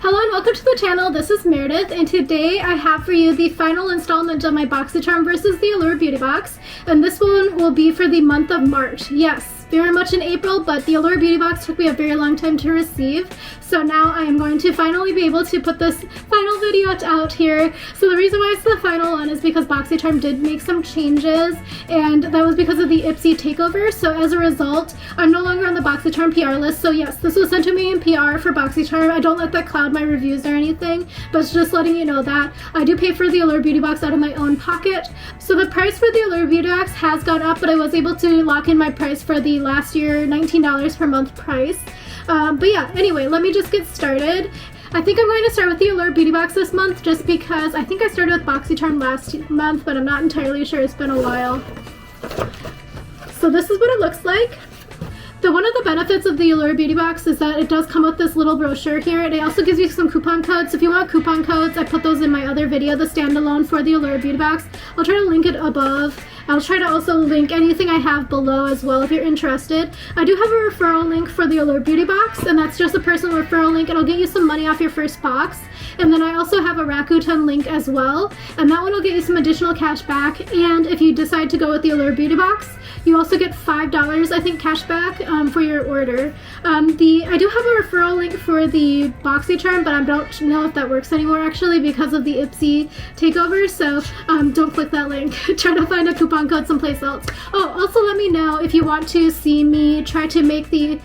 Hello and welcome to the channel. This is Meredith, and today I have for you the final installment of my Boxycharm versus the Allure Beauty Box, and this one will be for the month of March. Yes, very much in April, but the Allure Beauty Box took me a very long time to receive, so now I am going to finally be able to put this final video out here. So the reason why it's the final one is because Boxycharm did make some changes, and that was because of the Ipsy takeover. So as a result, I'm no longer on the Boxycharm PR list. So yes, this was sent to me in PR for Boxycharm. I don't let that cloud my reviews or anything, but it's just letting you know that I do pay for the Allure Beauty Box out of my own pocket. So the price for the Allure Beauty Box has gone up, but I was able to lock in my price for the last year $19 per month price. But yeah, anyway, let me just get started. I think I'm going to start with the Allure Beauty Box this month just because I think I started with Boxycharm last month, but I'm not entirely sure. It's been a while. So this is what it looks like. One of the benefits of the Allure Beauty Box is that it does come with this little brochure here, and it also gives you some coupon codes. So if you want coupon codes, I put those in my other video, the standalone for the Allure Beauty Box. I'll try to link it above. I'll try to also link anything I have below as well if you're interested. I do have a referral link for the Allure Beauty Box, and that's just a personal referral link. It'll get you some money off your first box. And then I also have a Rakuten link as well, and that one will get you some additional cash back. And if you decide to go with the Allure Beauty Box, you also get $5, I think, cash back for your order. I do have a referral link for the Boxycharm, but I don't know if that works anymore actually because of the Ipsy takeover, so don't click that link. Try to find a coupon code someplace else. Oh, also let me know if you want to see me try to make the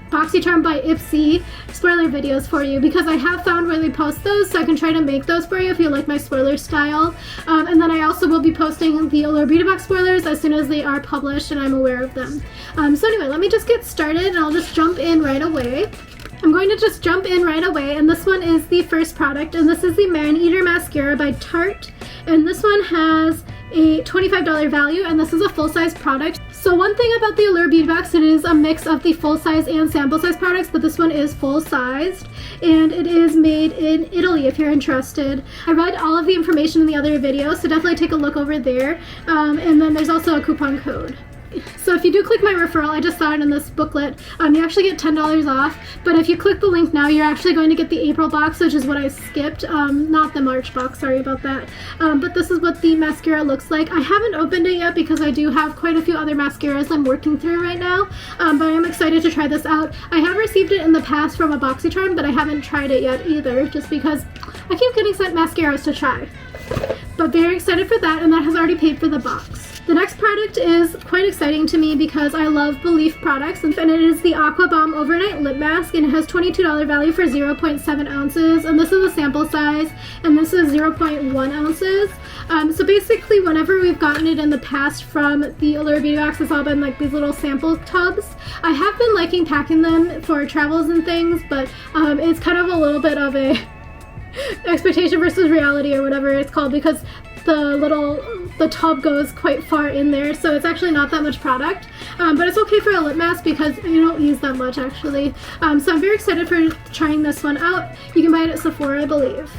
Boxycharm by Ipsy spoiler videos for you, because I have found where they post those, so I can try to make those for you if you like my spoiler style. And then I also will be posting the Allure Beauty Box spoilers as soon as they are published and I'm aware of them. So anyway, let me just get started and I'll just jump in right away. I'm going to just jump in right away, and this one is the first product, and this is the Man Eater Mascara by Tarte, and this one has a $25 value, and this is a full-size product. So one thing about the Allure Beauty Box, it is a mix of the full-size and sample-size products, but this one is full-sized, and it is made in Italy if you're interested. I read all of the information in the other video, so definitely take a look over there, and then there's also a coupon code. So if you do click my referral, I just saw it in this booklet, you actually get $10 off, but if you click the link now, you're actually going to get the April box, which is what I skipped, not the March box, sorry about that. But this is what the mascara looks like. I haven't opened it yet because I do have quite a few other mascaras I'm working through right now, but I am excited to try this out. I have received it in the past from a Boxycharm, but I haven't tried it yet either, just because I keep getting sent mascaras to try. But very excited for that, and that has already paid for the box. The next product is quite exciting to me because I love Belif products, and it is the Aqua Bomb Overnight Lip Mask, and it has $22 value for 0.7 ounces, and this is a sample size, and this is 0.1 ounces. So basically, whenever we've gotten it in the past from the Allure Beauty Box, it's all been like these little sample tubs. I have been liking packing them for travels and things, but it's kind of a little bit of a expectation versus reality or whatever it's called, because the tub goes quite far in there, so it's actually not that much product, but it's okay for a lip mask because you don't use that much actually. So I'm very excited for trying this one out. You can buy it at Sephora, I believe.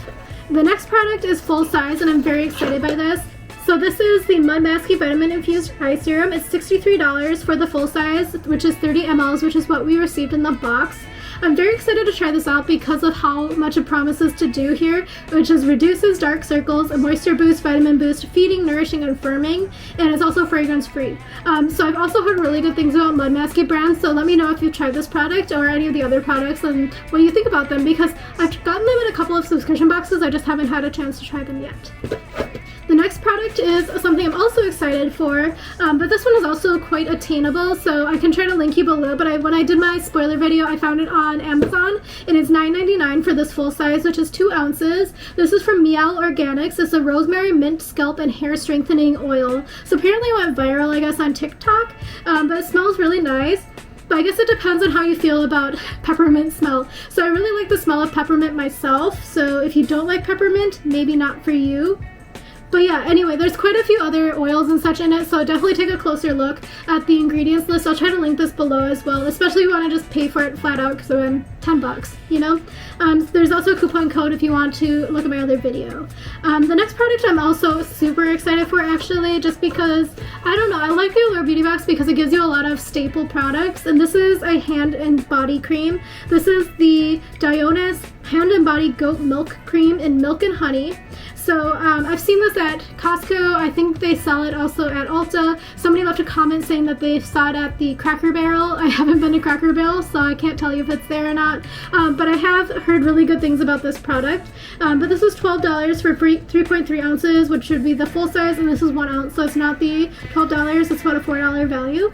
The next product is full size, and I'm very excited by this. So this is the Mud Masky Vitamin Infused Eye Serum. It's $63 for the full size, which is 30 mLs, which is what we received in the box. I'm very excited to try this out because of how much it promises to do here, which is reduces dark circles, a moisture boost, vitamin boost, feeding, nourishing, and firming, and it's also fragrance free. So I've also heard really good things about Mud Masky brands, so let me know if you've tried this product or any of the other products and what you think about them, because I've gotten them in a couple of subscription boxes, I just haven't had a chance to try them yet. The next product is something I'm also excited for, but this one is also quite attainable, so I can try to link you below, but when I did my spoiler video, I found it on Amazon, and it's $9.99 for this full size, which is 2 ounces. This is from Meow Organics. It's a rosemary mint scalp and hair strengthening oil. So apparently it went viral, I guess, on TikTok, but it smells really nice. But I guess it depends on how you feel about peppermint smell. So I really like the smell of peppermint myself, so if you don't like peppermint, maybe not for you. But yeah, anyway, there's quite a few other oils and such in it, so definitely take a closer look at the ingredients list. I'll try to link this below as well, especially if you want to just pay for it flat out, because I'm $10, you know? There's also a coupon code if you want to look at my other video. The next product I'm also super excited for, actually, just because, I don't know, I like the Allure Beauty Box because it gives you a lot of staple products, and this is a hand and body cream. This is the Dionis Hand and Body Goat Milk Cream in Milk and Honey. So I've seen this at Costco. I think they sell it also at Ulta. Somebody left a comment saying that they saw it at the Cracker Barrel. I haven't been to Cracker Barrel, so I can't tell you if it's there or not. But I have heard really good things about this product. But this is $12 for 3.3 ounces, which should be the full size, and this is 1 ounce, so it's not the $12. It's about a $4 value.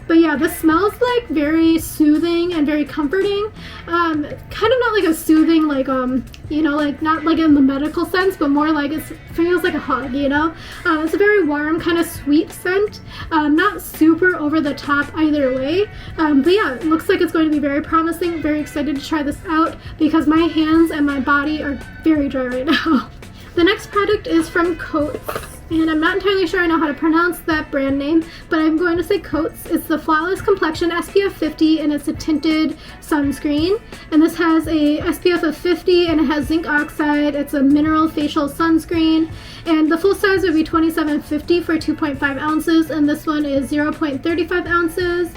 But yeah, this smells like very soothing and very comforting. Kind of not like a soothing, like, you know, like not like in the medical sense, but more like it feels like a hug, you know? It's a very warm, kind of sweet scent. Not super over the top either way. But yeah, it looks like it's going to be very promising. Very excited to try this out because my hands and my body are very dry right now. The next product is from Coats. And I'm not entirely sure I know how to pronounce that brand name, but I'm going to say Coats. It's the Flawless Complexion SPF 50, and it's a tinted sunscreen. And this has a SPF of 50, and it has zinc oxide. It's a mineral facial sunscreen. And the full size would be $27.50 for 2.5 ounces, and this one is 0.35 ounces.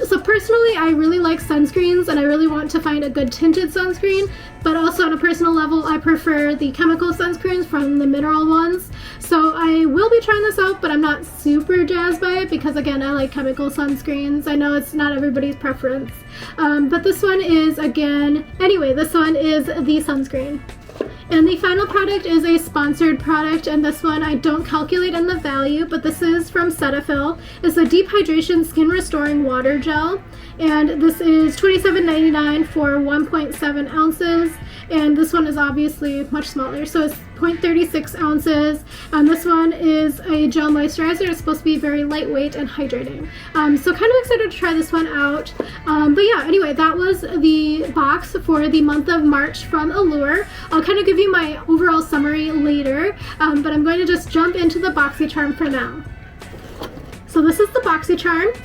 So personally, I really like sunscreens, and I really want to find a good tinted sunscreen, but also on a personal level, I prefer the chemical sunscreens from the mineral ones. So I will be trying this out, but I'm not super jazzed by it because, again, I like chemical sunscreens. I know it's not everybody's preference. But this one is, again, anyway, this one is the sunscreen. And the final product is a sponsored product, and this one I don't calculate in the value, but this is from Cetaphil. It's a Deep Hydration Skin Restoring Water Gel, and this is $27.99 for 1.7 ounces, and this one is obviously much smaller, so it's 0.36 ounces. This one is a gel moisturizer. It's supposed to be very lightweight and hydrating. So kind of excited to try this one out. But yeah, anyway, that was the box for the month of March from Allure. I'll kind of give you my overall summary later, but I'm going to just jump into the Boxycharm for now. So this is the Boxycharm.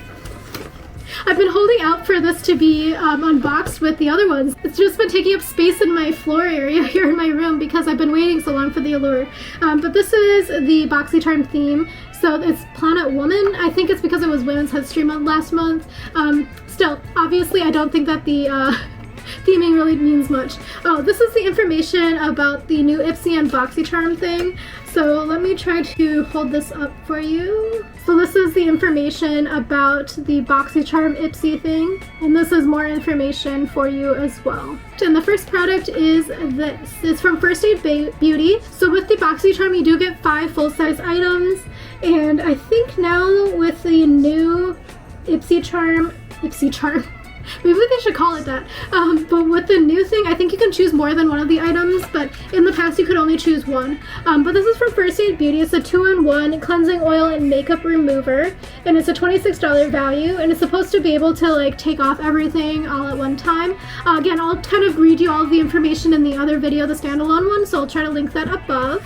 I've been holding out for this to be unboxed with the other ones. It's just been taking up space in my floor area here in my room because I've been waiting so long for the Allure. But this is the Boxycharm theme. So it's Planet Woman. I think it's because it was Women's History Month last month. Still, obviously I don't think that the theming really means much. Oh, this is the information about the new Ipsy and Boxycharm thing. So let me try to hold this up for you. So this is the information about the Boxycharm Ipsy thing, and this is more information for you as well. And the first product is this. It's from First Aid Beauty. So with the Boxycharm, you do get 5 full-size items, and I think now with the new Ipsycharm, maybe they should call it that. But with the new thing, I think you can choose more than one of the items, but in the past you could only choose one. But this is from First Aid Beauty. It's a 2-in-1 cleansing oil and makeup remover, and it's a $26 value, and it's supposed to be able to like take off everything all at one time. Again, I'll kind of read you all of the information in the other video, the standalone one, so I'll try to link that above.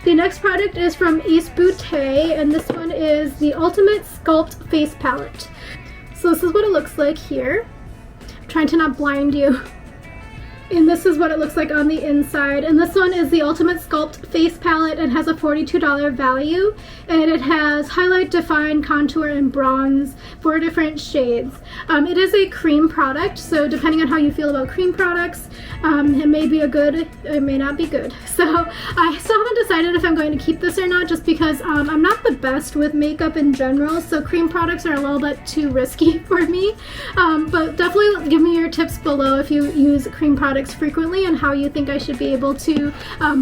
The next product is from Ace Beauté, and this one is the Ultimate Sculpt Face Palette. So this is what it looks like here. Trying to not blind you. And this is what it looks like on the inside. And this one is the Ultimate Sculpt Face Palette. It has a $42 value, and it has highlight, define, contour, and bronze, 4 different shades. It is a cream product, so depending on how you feel about cream products, it may be a good, it may not be good. So I still haven't decided if I'm going to keep this or not, just because I'm not the best with makeup in general, so cream products are a little bit too risky for me. But definitely give me your tips below if you use cream products frequently and how you think I should be able to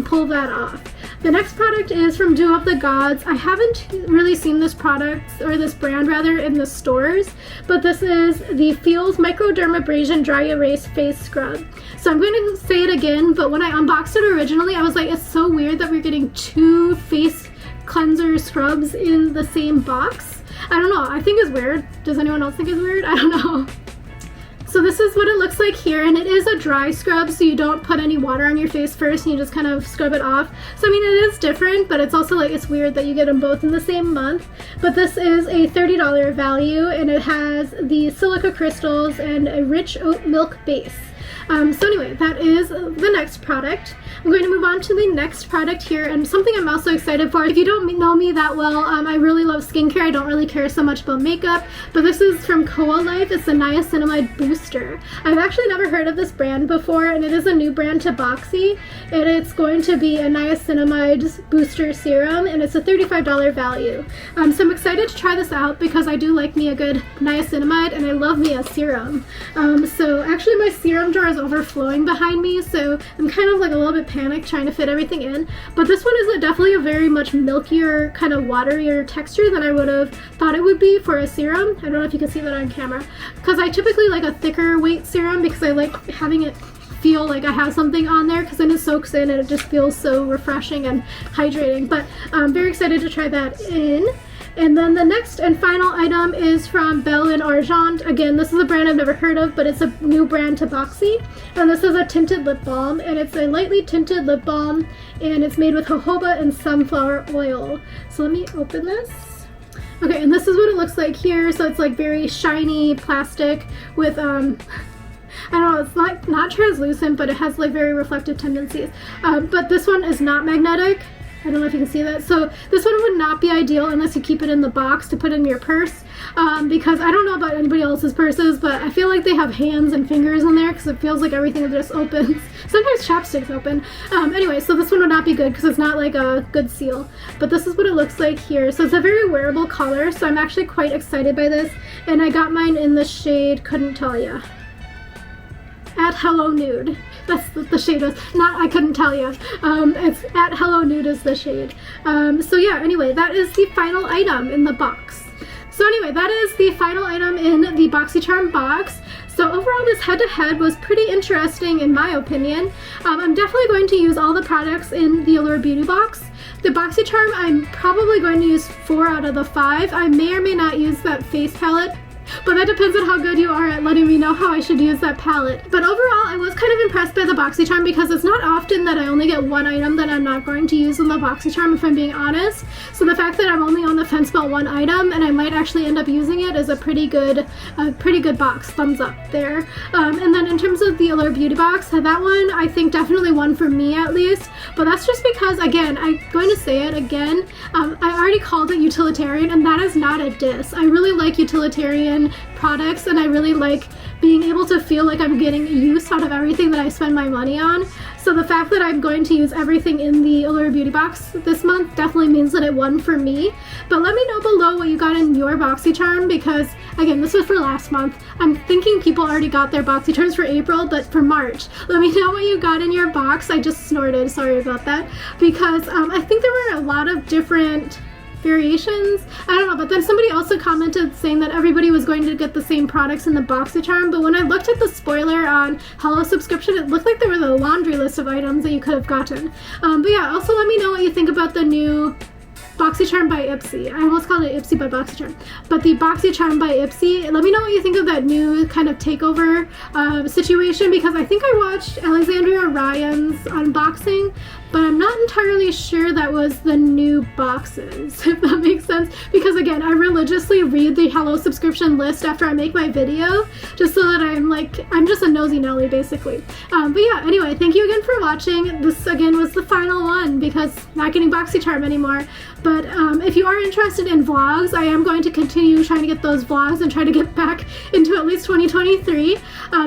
pull that off. The next product is from Dew of the Gods. I haven't really seen this product, or this brand rather, in the stores, but this is the Feels Microdermabrasion Dry Erase Face Scrub. So I'm going to say it again, but when I unboxed it originally, I was like, it's so weird that we're getting 2 face cleanser scrubs in the same box. I don't know, I think it's weird. Does anyone else think it's weird? I don't know. So this is what it looks like here, and it is a dry scrub, so you don't put any water on your face first and you just kind of scrub it off. So I mean, it is different, but it's also like, it's weird that you get them both in the same month. But this is a $30 value, and it has the silica crystals and a rich oat milk base. So anyway, that is the next product. I'm going to move on to the next product here, and something I'm also excited for. If you don't know me that well, I really love skincare. I don't really care so much about makeup, but this is from Koa Life. It's the Niacinamide Booster. I've actually never heard of this brand before, and it is a new brand to Boxy, and it's going to be a niacinamide booster serum, and it's a $35 value. So I'm excited to try this out because I do like me a good niacinamide, and I love me a serum. So actually my serum jar is overflowing behind me, so I'm kind of like a little bit panicked trying to fit everything in. But this one is definitely a very much milkier, kind of waterier texture than I would have thought it would be for a serum. I don't know if you can see that on camera, because I typically like a thicker weight serum because I like having it feel like I have something on there, because then it soaks in and it just feels so refreshing and hydrating. But I'm very excited to try that in. And then the next and final item is from Belle and Argent. Again, this is a brand I've never heard of, but it's a new brand to Boxy. And this is a tinted lip balm, and it's a lightly tinted lip balm, and it's made with jojoba and sunflower oil. So let me open this. Okay, and this is what it looks like here. So it's like very shiny plastic with I don't know, it's not translucent, but it has like very reflective tendencies. But this one is not magnetic. I don't know if you can see that. So this one would not be ideal unless you keep it in the box to put in your purse, because I don't know about anybody else's purses, but I feel like they have hands and fingers in there because it feels like everything just opens. Sometimes chapsticks open. Anyway, so this one would not be good because it's not like a good seal. But this is what it looks like here. So it's a very wearable color, so I'm actually quite excited by this. And I got mine in the shade Couldn't Tell Ya. At Hello Nude. That's the shade is. Not I couldn't tell you. It's at Hello Nude is the shade. So yeah, anyway, that is the final item in the box. So anyway, that is the final item in the Boxycharm box. So overall, this head-to-head was pretty interesting in my opinion. I'm definitely going to use all the products in the Allure Beauty Box. The Boxycharm, I'm probably going to use 4 out of the 5. I may or may not use that face palette, but that depends on how good you are at letting me know how I should use that palette. But overall, I was kind of impressed by the Boxycharm because it's not often that I only get one item that I'm not going to use in the Boxycharm, if I'm being honest. So the fact that I'm only on the fence about one item and I might actually end up using it is a pretty good box. Thumbs up there. And then in terms of the Allure Beauty Box, that one I think definitely won for me at least. But that's just because, again, I'm going to say it again, I already called it utilitarian, and that is not a diss. I really like utilitarian products, and I really like being able to feel like I'm getting use out of everything that I spend my money on. So the fact that I'm going to use everything in the Allure Beauty Box this month definitely means that it won for me. But let me know below what you got in your Boxycharm, because again, this was for last month. I'm thinking people already got their Boxycharms for April, but for March. Let me know what you got in your box. I just snorted, sorry about that, because I think there were a lot of different variations. I don't know, but then somebody also commented saying that everybody was going to get the same products in the Boxycharm, but when I looked at the spoiler on Hello Subscription, it looked like there was a laundry list of items that you could have gotten. But yeah, also let me know what you think about the new Boxycharm by Ipsy. I almost called it Ipsy by Boxycharm, but the Boxycharm by Ipsy. Let me know what you think of that new kind of takeover situation, because I think I watched Alexandria Ryan's unboxing, but I'm not entirely sure that was the new boxes, if that makes sense. Because again, I religiously read the Hello Subscription list after I make my video, just so that I'm just a nosy Nelly basically. But yeah, anyway, thank you again for watching. This again was the final one because not getting Boxycharm anymore. But if you are interested in vlogs, I am going to continue trying to get those vlogs and try to get back into at least 2023,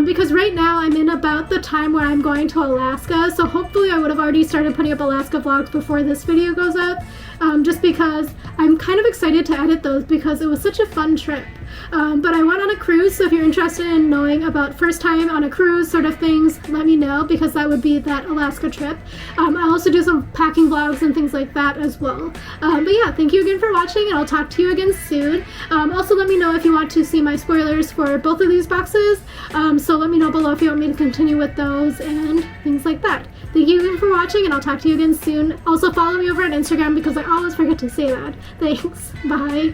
because right now I'm in about the time where I'm going to Alaska, so hopefully I would have already started putting up Alaska vlogs before this video goes up, just because I'm kind of excited to edit those because it was such a fun trip. But I went on a cruise, so if you're interested in knowing about first time on a cruise sort of things, let me know, because that would be that Alaska trip. I'll also do some packing vlogs and things like that as well. But yeah, thank you again for watching, and I'll talk to you again soon. Also let me know if you want to see my spoilers for both of these boxes, so let me know below if you want me to continue with those and things like that. Thank you again for watching, and I'll talk to you again soon. Also follow me over on Instagram because I always forget to say that. Thanks. Bye.